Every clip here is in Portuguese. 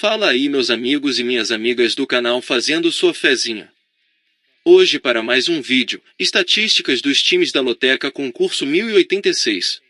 Fala aí, meus amigos e minhas amigas do canal fazendo sua fezinha. Hoje para mais um vídeo, estatísticas dos times da Loteca concurso 1086.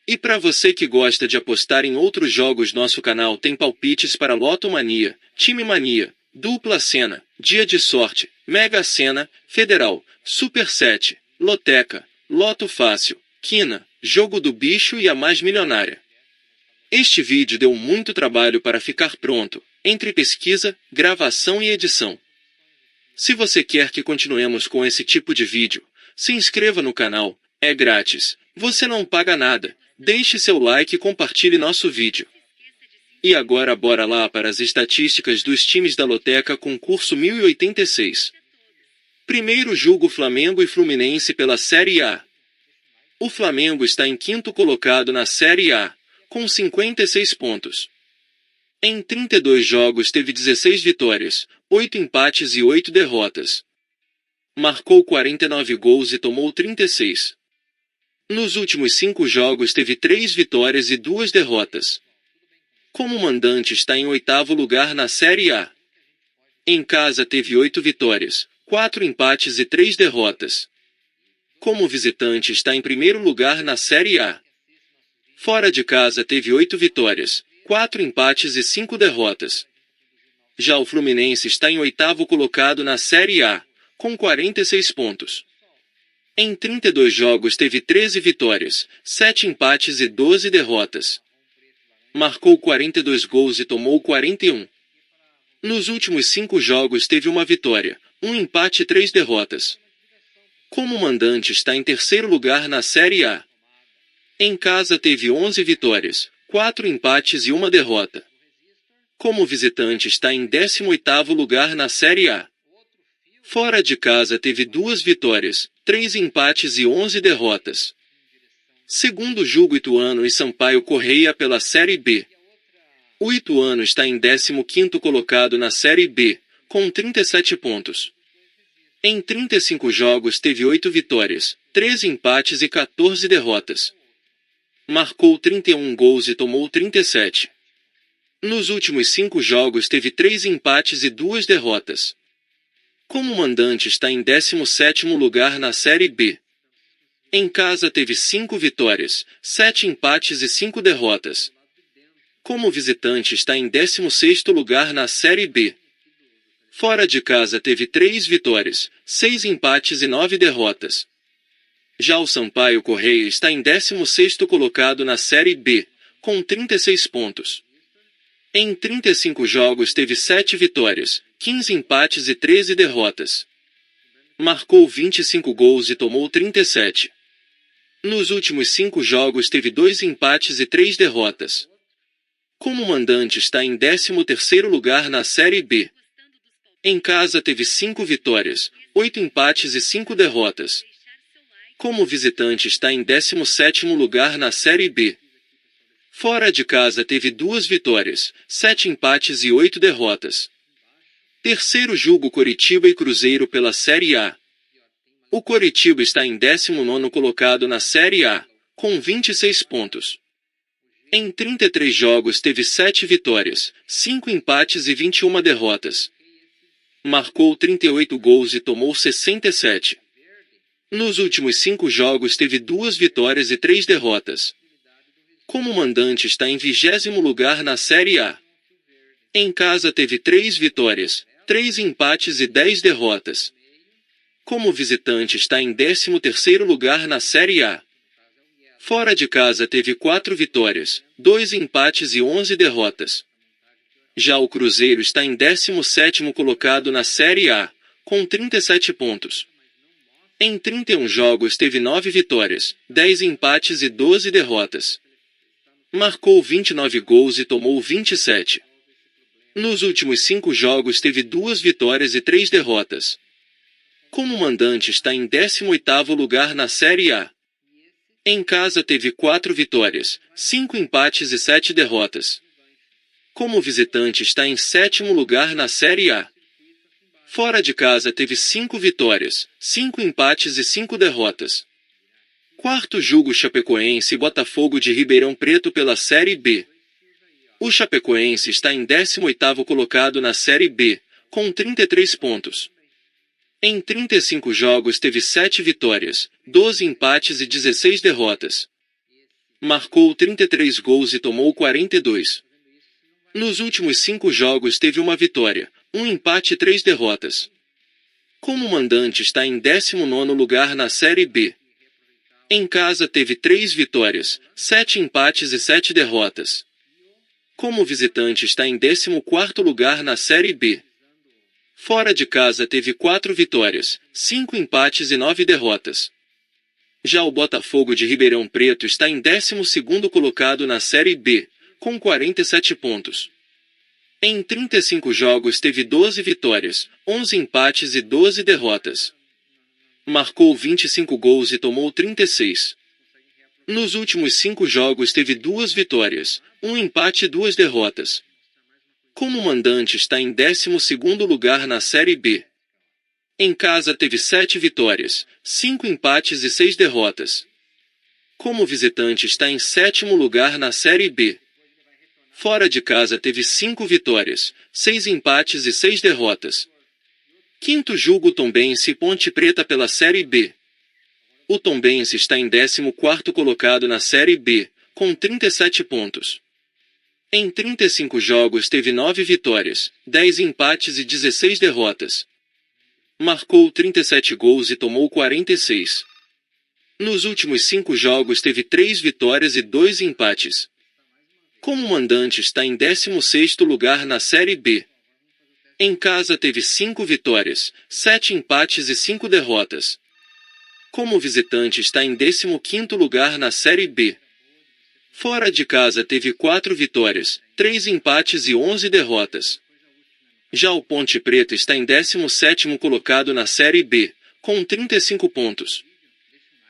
E para você que gosta de apostar em outros jogos, nosso canal tem palpites para Loto Mania, Time Mania, Dupla Sena, Dia de Sorte, Mega Sena, Federal, Super 7, Loteca, Loto Fácil, Quina, Jogo do Bicho e a Mais Milionária. Este vídeo deu muito trabalho para ficar pronto, entre pesquisa, gravação e edição. Se você quer que continuemos com esse tipo de vídeo, se inscreva no canal, é grátis, você não paga nada, deixe seu like e compartilhe nosso vídeo. E agora bora lá para as estatísticas dos times da Loteca concurso 1086. Primeiro jogo Flamengo e Fluminense pela Série A. O Flamengo está em quinto colocado na Série A, com 56 pontos. Em 32 jogos teve 16 vitórias, 8 empates e 8 derrotas. Marcou 49 gols e tomou 36. Nos últimos 5 jogos teve 3 vitórias e 2 derrotas. Como mandante está em oitavo lugar na Série A. Em casa teve 8 vitórias, 4 empates e 3 derrotas. Como visitante está em primeiro lugar na Série A. Fora de casa teve 8 vitórias, 4 empates e 5 derrotas. Já o Fluminense está em oitavo colocado na Série A, com 46 pontos. Em 32 jogos teve 13 vitórias, 7 empates e 12 derrotas. Marcou 42 gols e tomou 41. Nos últimos 5 jogos teve uma vitória, 1 empate e 3 derrotas. Como mandante está em terceiro lugar na Série A. Em casa teve 11 vitórias, 4 empates e 1 derrota. Como visitante está em 18º lugar na Série A. Fora de casa teve 2 vitórias, 3 empates e 11 derrotas. Segundo jogo Ituano e Sampaio Correia pela Série B. O Ituano está em 15º colocado na Série B, com 37 pontos. Em 35 jogos teve 8 vitórias, 13 empates e 14 derrotas. Marcou 31 gols e tomou 37. Nos últimos 5 jogos teve 3 empates e 2 derrotas. Como mandante está em 17º lugar na Série B. Em casa teve 5 vitórias, 7 empates e 5 derrotas. Como visitante está em 16º lugar na Série B. Fora de casa teve 3 vitórias, 6 empates e 9 derrotas. Já o Sampaio Correia está em 16º colocado na Série B, com 36 pontos. Em 35 jogos teve 7 vitórias, 15 empates e 13 derrotas. Marcou 25 gols e tomou 37. Nos últimos 5 jogos teve 2 empates e 3 derrotas. Como mandante está em 13º lugar na Série B. Em casa teve 5 vitórias, 8 empates e 5 derrotas. Como visitante está em 17º lugar na Série B. Fora de casa teve 2 vitórias, 7 empates e 8 derrotas. Terceiro jogo Coritiba e Cruzeiro pela Série A. O Coritiba está em 19º colocado na Série A, com 26 pontos. Em 33 jogos teve 7 vitórias, 5 empates e 21 derrotas. Marcou 38 gols e tomou 67. Nos últimos 5 jogos teve 2 vitórias e 3 derrotas. Como mandante está em 20º lugar na Série A. Em casa teve 3 vitórias, 3 empates e 10 derrotas. Como visitante está em 13º lugar na Série A. Fora de casa teve 4 vitórias, 2 empates e 11 derrotas. Já o Cruzeiro está em 17º colocado na Série A, com 37 pontos. Em 31 jogos teve 9 vitórias, 10 empates e 12 derrotas. Marcou 29 gols e tomou 27. Nos últimos 5 jogos teve 2 vitórias e 3 derrotas. Como mandante está em 18º lugar na Série A. Em casa teve 4 vitórias, 5 empates e 7 derrotas. Como visitante está em 7º lugar na Série A. Fora de casa teve 5 vitórias, 5 empates e 5 derrotas. Quarto jogo Chapecoense e Botafogo de Ribeirão Preto pela Série B. O Chapecoense está em 18º colocado na Série B, com 33 pontos. Em 35 jogos teve 7 vitórias, 12 empates e 16 derrotas. Marcou 33 gols e tomou 42. Nos últimos 5 jogos teve uma vitória, um empate e 3 derrotas. Como mandante está em 19º lugar na Série B. Em casa teve 3 vitórias, 7 empates e 7 derrotas. Como visitante está em 14º lugar na Série B. Fora de casa teve 4 vitórias, 5 empates e 9 derrotas. Já o Botafogo de Ribeirão Preto está em 12º colocado na Série B, com 47 pontos. Em 35 jogos teve 12 vitórias, 11 empates e 12 derrotas. Marcou 25 gols e tomou 36. Nos últimos 5 jogos teve 2 vitórias, 1 empate e 2 derrotas. Como mandante está em 12º lugar na Série B. Em casa teve 7 vitórias, 5 empates e 6 derrotas. Como visitante está em 7º lugar na Série B. Fora de casa teve 5 vitórias, 6 empates e 6 derrotas. Quinto julga o Tombense e Ponte Preta pela Série B. O Tombense está em 14º colocado na Série B, com 37 pontos. Em 35 jogos teve 9 vitórias, 10 empates e 16 derrotas. Marcou 37 gols e tomou 46. Nos últimos 5 jogos teve 3 vitórias e 2 empates. Como mandante está em 16º lugar na Série B. Em casa teve 5 vitórias, 7 empates e 5 derrotas. Como visitante está em 15º lugar na Série B. Fora de casa teve 4 vitórias, 3 empates e 11 derrotas. Já o Ponte Preta está em 17º colocado na Série B, com 35 pontos.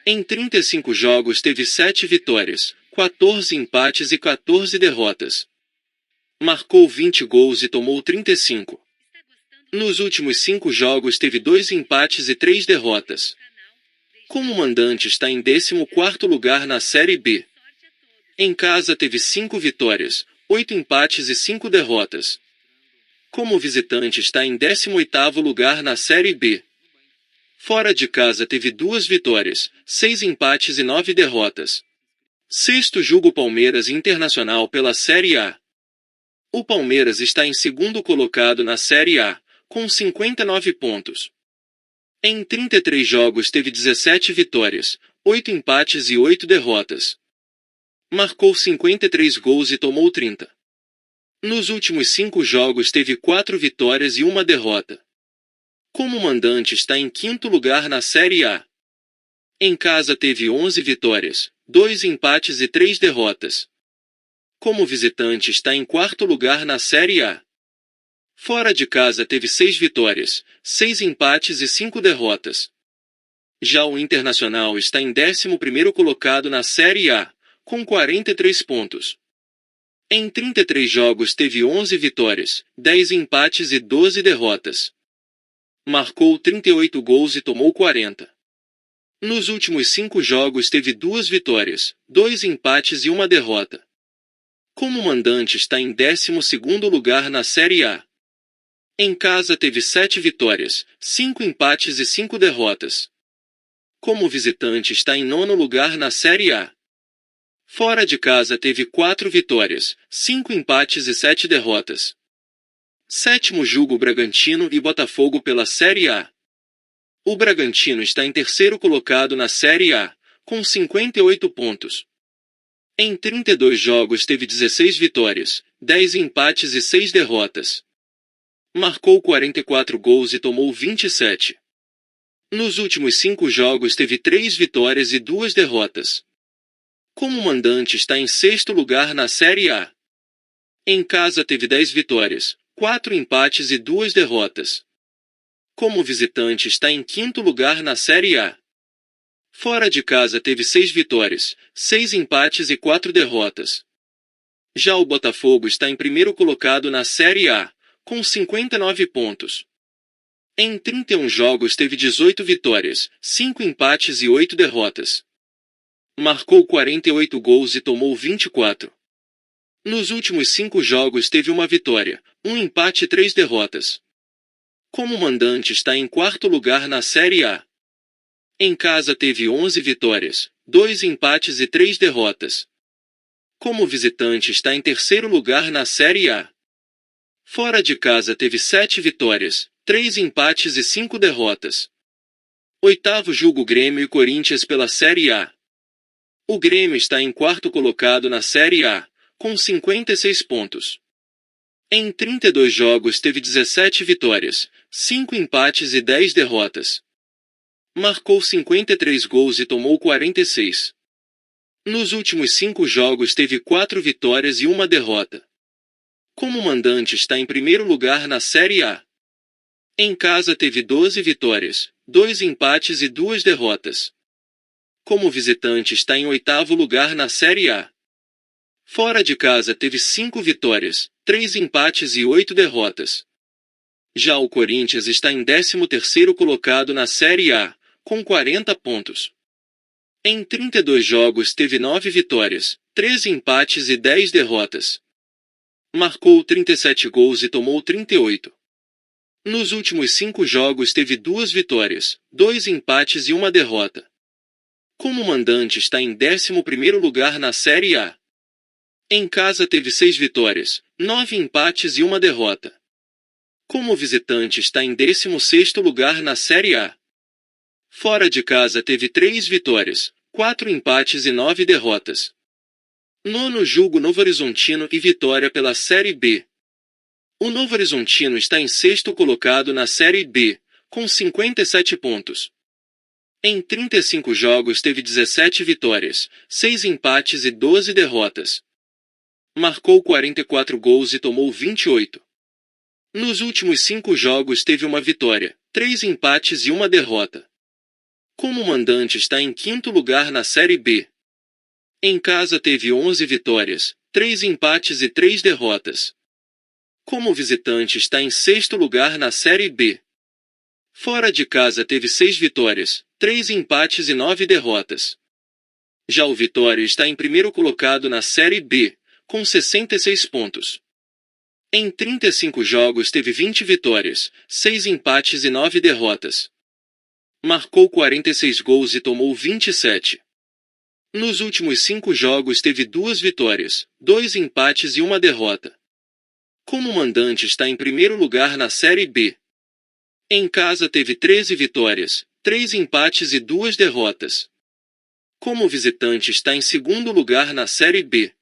Em 35 jogos teve 7 vitórias, 14 empates e 14 derrotas. Marcou 20 gols e tomou 35. Nos últimos 5 jogos teve 2 empates e 3 derrotas. Como mandante está em 14º lugar na Série B. Em casa teve 5 vitórias, 8 empates e 5 derrotas. Como visitante está em 18º lugar na Série B. Fora de casa teve 2 vitórias, 6 empates e 9 derrotas. Sexto julga o Palmeiras Internacional pela Série A. O Palmeiras está em 2º colocado na Série A, com 59 pontos. Em 33 jogos teve 17 vitórias, 8 empates e 8 derrotas. Marcou 53 gols e tomou 30. Nos últimos 5 jogos teve 4 vitórias e 1 derrota. Como mandante está em 5º lugar na Série A. Em casa teve 11 vitórias, 2 empates e 3 derrotas. Como visitante está em 4º lugar na Série A. Fora de casa teve 6 vitórias, 6 empates e 5 derrotas. Já o Internacional está em 11º colocado na Série A, com 43 pontos. Em 33 jogos teve 11 vitórias, 10 empates e 12 derrotas. Marcou 38 gols e tomou 40. Nos últimos 5 jogos teve 2 vitórias, 2 empates e 1 derrota. Como mandante está em 12º lugar na Série A. Em casa teve 7 vitórias, 5 empates e 5 derrotas. Como visitante está em 9º lugar na Série A. Fora de casa teve 4 vitórias, 5 empates e 7 derrotas. Sétimo julga o Bragantino e Botafogo pela Série A. O Bragantino está em 3º colocado na Série A, com 58 pontos. Em 32 jogos teve 16 vitórias, 10 empates e 6 derrotas. Marcou 44 gols e tomou 27. Nos últimos 5 jogos teve 3 vitórias e 2 derrotas. Como mandante está em 6º lugar na Série A. Em casa teve 10 vitórias, 4 empates e 2 derrotas. Como visitante está em 5º lugar na Série A. Fora de casa teve 6 vitórias, 6 empates e 4 derrotas. Já o Botafogo está em 1º colocado na Série A, com 59 pontos. Em 31 jogos teve 18 vitórias, 5 empates e 8 derrotas. Marcou 48 gols e tomou 24. Nos últimos 5 jogos teve uma vitória, um empate e 3 derrotas. Como mandante está em quarto lugar na Série A. Em casa teve 11 vitórias, 2 empates e 3 derrotas. Como visitante está em terceiro lugar na Série A. Fora de casa teve 7 vitórias, 3 empates e 5 derrotas. Oitavo jogo Grêmio e Corinthians pela Série A. O Grêmio está em quarto colocado na Série A, com 56 pontos. Em 32 jogos teve 17 vitórias, 5 empates e 10 derrotas. Marcou 53 gols e tomou 46. Nos últimos 5 jogos teve 4 vitórias e 1 derrota. Como mandante está em primeiro lugar na Série A. Em casa teve 12 vitórias, 2 empates e 2 derrotas. Como visitante está em oitavo lugar na Série A. Fora de casa teve 5 vitórias, 3 empates e 8 derrotas. Já o Corinthians está em 13º colocado na Série A, com 40 pontos. Em 32 jogos teve 9 vitórias, 13 empates e 10 derrotas. Marcou 37 gols e tomou 38. Nos últimos 5 jogos teve 2 vitórias, 2 empates e 1 derrota. Como mandante está em 11º lugar na Série A. Em casa teve 6 vitórias, 9 empates e 1 derrota. Como visitante está em 16º lugar na Série A. Fora de casa teve 3 vitórias, 4 empates e 9 derrotas. Nono jogo Novo Horizontino e vitória pela Série B. O Novo Horizontino está em sexto colocado na Série B, com 57 pontos. Em 35 jogos teve 17 vitórias, 6 empates e 12 derrotas. Marcou 44 gols e tomou 28. Nos últimos 5 jogos teve uma vitória, 3 empates e 1 derrota. Como mandante está em quinto lugar na Série B. Em casa teve 11 vitórias, 3 empates e 3 derrotas. Como visitante está em sexto lugar na Série B. Fora de casa teve 6 vitórias, 3 empates e 9 derrotas. Já o Vitória está em primeiro colocado na Série B, com 66 pontos. Em 35 jogos teve 20 vitórias, 6 empates e 9 derrotas. Marcou 46 gols e tomou 27. Nos últimos 5 jogos teve 2 vitórias, 2 empates e 1 derrota. Como mandante está em primeiro lugar na Série B. Em casa teve 13 vitórias, 3 empates e 2 derrotas. Como visitante está em segundo lugar na Série B.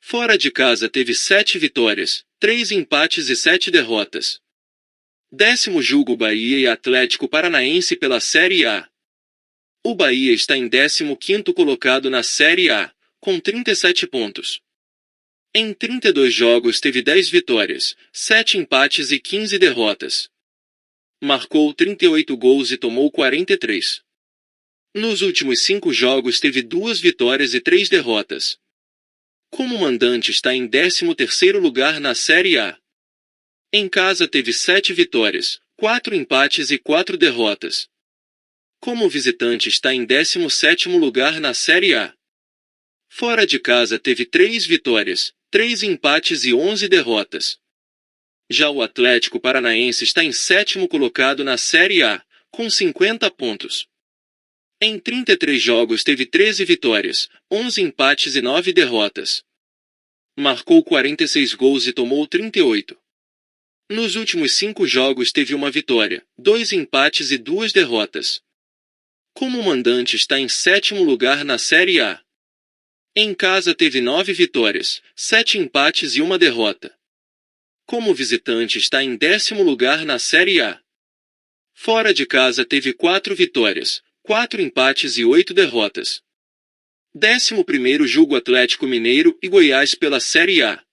Fora de casa teve 7 vitórias, 3 empates e 7 derrotas. Décimo jogo Bahia e Atlético Paranaense pela Série A. O Bahia está em 15º colocado na Série A, com 37 pontos. Em 32 jogos teve 10 vitórias, 7 empates e 15 derrotas. Marcou 38 gols e tomou 43. Nos últimos 5 jogos teve 2 vitórias e 3 derrotas. Como mandante está em 13º lugar na Série A. Em casa teve 7 vitórias, 4 empates e 4 derrotas. Como visitante está em 17º lugar na Série A. Fora de casa teve 3 vitórias, 3 empates e 11 derrotas. Já o Atlético Paranaense está em 7º colocado na Série A, com 50 pontos. Em 33 jogos teve 13 vitórias, 11 empates e 9 derrotas. Marcou 46 gols e tomou 38. Nos últimos 5 jogos teve uma vitória, 2 empates e 2 derrotas. Como mandante está em 7º lugar na Série A. Em casa teve 9 vitórias, 7 empates e 1 derrota. Como visitante está em 10º lugar na Série A. Fora de casa teve 4 vitórias, 4 empates e 8 derrotas. 11º jogo Atlético Mineiro e Goiás pela Série A.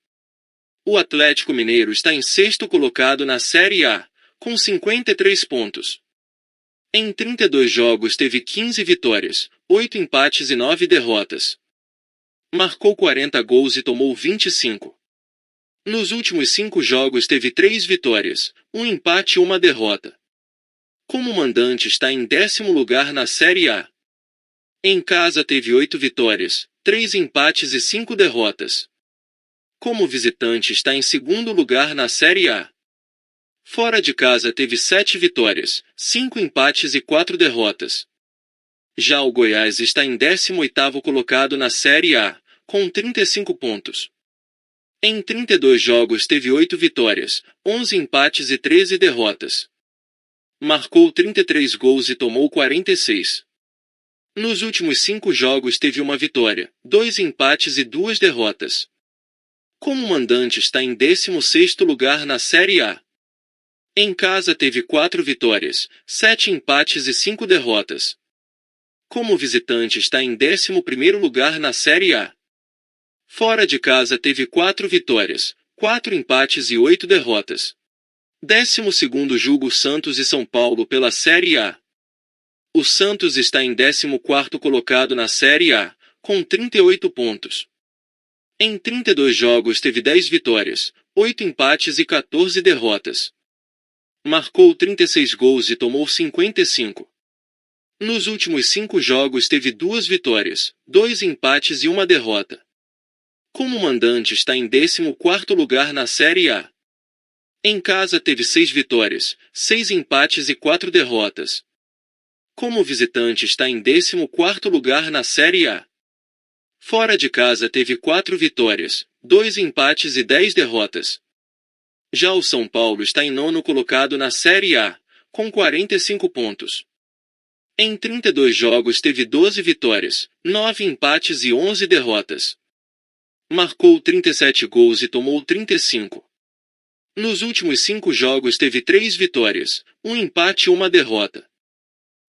O Atlético Mineiro está em 6º colocado na Série A, com 53 pontos. Em 32 jogos teve 15 vitórias, 8 empates e 9 derrotas. Marcou 40 gols e tomou 25. Nos últimos 5 jogos teve 3 vitórias, 1 empate e 1 derrota. Como mandante está em 10º lugar na Série A. Em casa teve 8 vitórias, 3 empates e 5 derrotas. Como visitante está em segundo lugar na Série A. Fora de casa teve 7 vitórias, 5 empates e 4 derrotas. Já o Goiás está em 18º colocado na Série A, com 35 pontos. Em 32 jogos teve 8 vitórias, 11 empates e 13 derrotas. Marcou 33 gols e tomou 46. Nos últimos 5 jogos teve uma vitória, 2 empates e 2 derrotas. Como mandante está em 16º lugar na Série A. Em casa teve 4 vitórias, 7 empates e 5 derrotas. Como visitante está em 11º lugar na Série A. Fora de casa teve 4 vitórias, 4 empates e 8 derrotas. 12º julga o Santos e São Paulo pela Série A. O Santos está em 14º colocado na Série A, com 38 pontos. Em 32 jogos teve 10 vitórias, 8 empates e 14 derrotas. Marcou 36 gols e tomou 55. Nos últimos 5 jogos teve 2 vitórias, 2 empates e 1 derrota. Como mandante está em 14º lugar na Série A. Em casa teve 6 vitórias, 6 empates e 4 derrotas. Como visitante está em 14º lugar na Série A. Fora de casa teve 4 vitórias, 2 empates e 10 derrotas. Já o São Paulo está em 9º colocado na Série A, com 45 pontos. Em 32 jogos teve 12 vitórias, 9 empates e 11 derrotas. Marcou 37 gols e tomou 35. Nos últimos 5 jogos teve 3 vitórias, 1 empate e 1 derrota.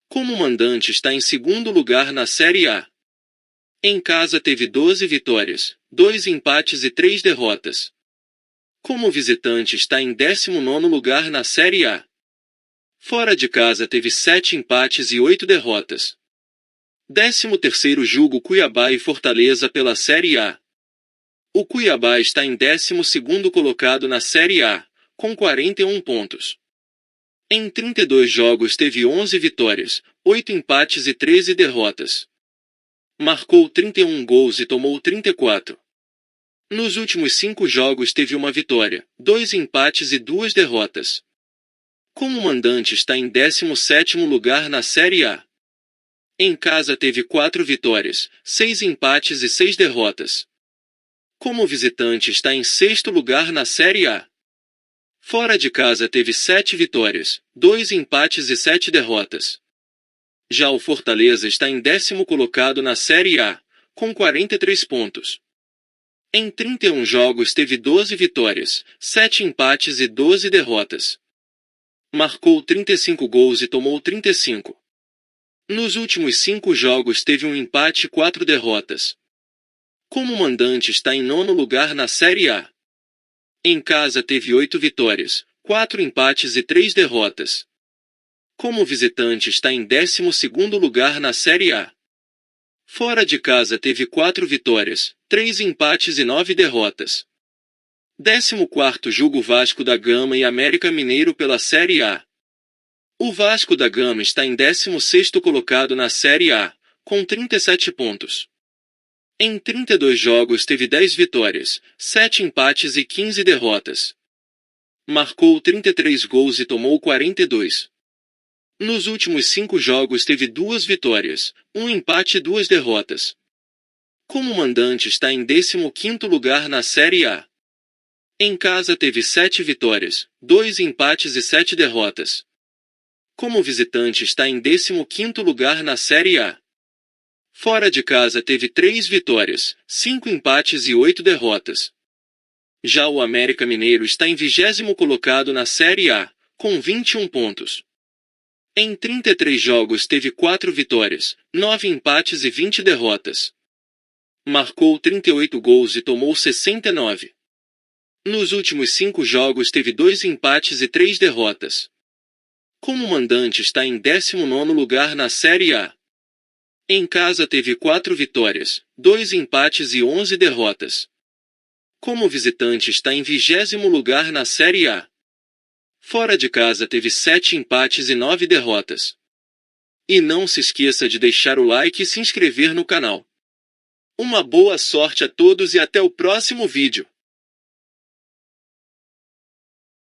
Como mandante está em 2º lugar na Série A. Em casa teve 12 vitórias, 2 empates e 3 derrotas. Como visitante está em 19º lugar na Série A. Fora de casa teve 7 empates e 8 derrotas. 13º julga o Cuiabá e Fortaleza pela Série A. O Cuiabá está em 12º colocado na Série A, com 41 pontos. Em 32 jogos teve 11 vitórias, 8 empates e 13 derrotas. Marcou 31 gols e tomou 34. Nos últimos 5 jogos teve 1 vitória, 2 empates e 2 derrotas. Como mandante está em 17º lugar na Série A. Em casa teve 4 vitórias, 6 empates e 6 derrotas. Como visitante está em 6º lugar na Série A. Fora de casa teve 7 vitórias, 2 empates e 7 derrotas. Já o Fortaleza está em 10º colocado na Série A, com 43 pontos. Em 31 jogos teve 12 vitórias, 7 empates e 12 derrotas. Marcou 35 gols e tomou 35. Nos últimos 5 jogos teve 1 empate e 4 derrotas. Como mandante está em 9º lugar na Série A. Em casa teve 8 vitórias, 4 empates e 3 derrotas. Como visitante está em 12º lugar na Série A. Fora de casa teve 4 vitórias, 3 empates e 9 derrotas. 14º julga o Vasco da Gama e América Mineiro pela Série A. O Vasco da Gama está em 16º colocado na Série A, com 37 pontos. Em 32 jogos teve 10 vitórias, 7 empates e 15 derrotas. Marcou 33 gols e tomou 42. Nos últimos 5 jogos teve 2 vitórias, 1 empate e 2 derrotas. Como mandante está em 15º lugar na Série A. Em casa teve 7 vitórias, 2 empates e 7 derrotas. Como visitante está em 15º lugar na Série A. Fora de casa teve 3 vitórias, 5 empates e 8 derrotas. Já o América Mineiro está em 20º colocado na Série A, com 21 pontos. Em 33 jogos teve 4 vitórias, 9 empates e 20 derrotas. Marcou 38 gols e tomou 69. Nos últimos 5 jogos teve 2 empates e 3 derrotas. Como mandante está em 19º lugar na Série A. Em casa teve 4 vitórias, 2 empates e 11 derrotas. Como visitante está em 20º lugar na Série A. Fora de casa teve 7 empates e 9 derrotas. E não se esqueça de deixar o like e se inscrever no canal. Uma boa sorte a todos e até o próximo vídeo.